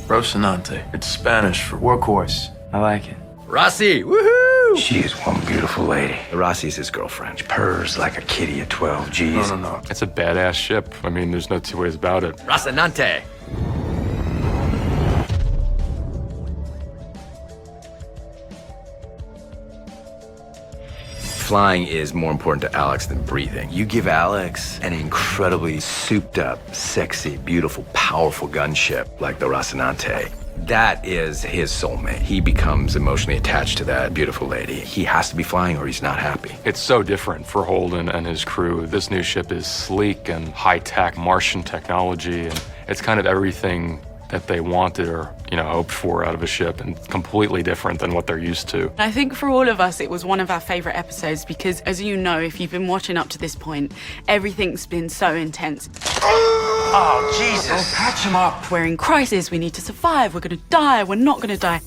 Rocinante. It's Spanish for workhorse. I like it. Rossi, woohoo! She is one beautiful lady. Rossi's his girlfriend. She purrs like a kitty at 12 G's. No. It's a badass ship. I mean, there's no two ways about it. Rocinante. Flying is more important to Alex than breathing. You give Alex an incredibly souped up, sexy, beautiful, powerful gunship like the Rocinante. That is his soulmate. He becomes emotionally attached to that beautiful lady. He has to be flying or he's not happy. It's so different for Holden and his crew. This new ship is sleek and high-tech Martian technology, and it's kind of everything that they wanted or, hoped for out of a ship, and completely different than what they're used to. I think for all of us, it was one of our favorite episodes because, as you know, if you've been watching up to this point, everything's been so intense. Oh, Jesus. Oh, patch him up. We're in crisis. We need to survive. We're going to die. We're not going to die.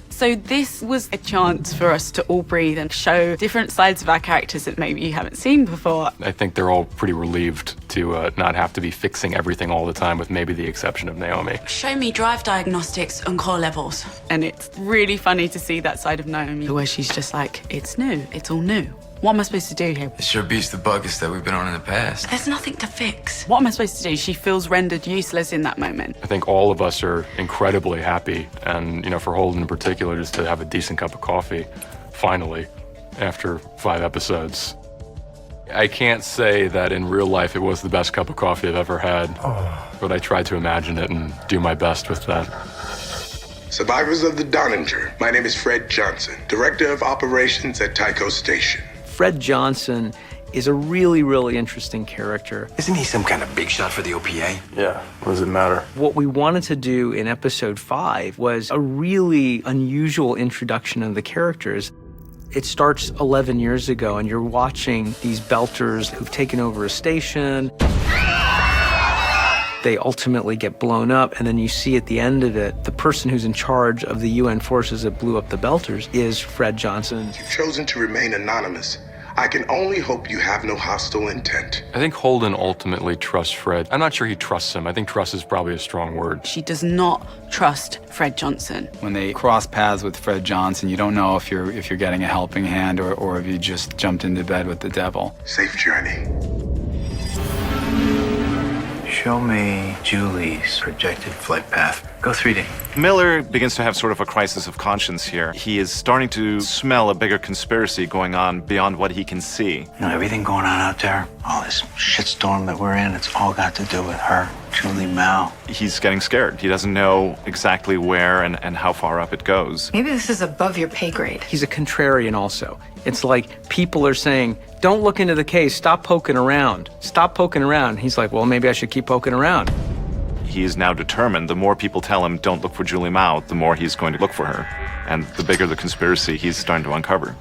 So this was a chance for us to all breathe and show different sides of our characters that maybe you haven't seen before. I think they're all pretty relieved to not have to be fixing everything all the time, with maybe the exception of Naomi. Show me drive diagnostics and core levels. And it's really funny to see that side of Naomi where she's just like, it's new. It's all new. What am I supposed to do here? It sure beats the buckets that we've been on in the past. There's nothing to fix. What am I supposed to do? She feels rendered useless in that moment. I think all of us are incredibly happy, and for Holden in particular, just to have a decent cup of coffee, finally, after 5 episodes. I can't say that in real life it was the best cup of coffee I've ever had, but I tried to imagine it and do my best with that. Survivors of the Donninger, my name is Fred Johnson, Director of Operations at Tycho Station. Fred Johnson is a really, really interesting character. Isn't he some kind of big shot for the OPA? Yeah, what does it matter? What we wanted to do in episode 5 was a really unusual introduction of the characters. It starts 11 years ago, and you're watching these belters who've taken over a station. They ultimately get blown up, and then you see at the end of it, the person who's in charge of the UN forces that blew up the belters is Fred Johnson. You've chosen to remain anonymous. I can only hope you have no hostile intent. I think Holden ultimately trusts Fred. I'm not sure he trusts him. I think trust is probably a strong word. She does not trust Fred Johnson. When they cross paths with Fred Johnson, you don't know if you're getting a helping hand or if you just jumped into bed with the devil. Safe journey. Show me Julie's projected flight path. Go 3D. Miller begins to have sort of a crisis of conscience here. He is starting to smell a bigger conspiracy going on beyond what he can see. Everything going on out there, all this shitstorm that we're in, it's all got to do with her, Julie Mao. He's getting scared. He doesn't know exactly where and how far up it goes. Maybe this is above your pay grade. He's a contrarian also. It's like people are saying, don't look into the case, stop poking around. Stop poking around. He's like, well, maybe I should keep poking around. He is now determined. The more people tell him, don't look for Julie Mao, the more he's going to look for her. And the bigger the conspiracy he's starting to uncover.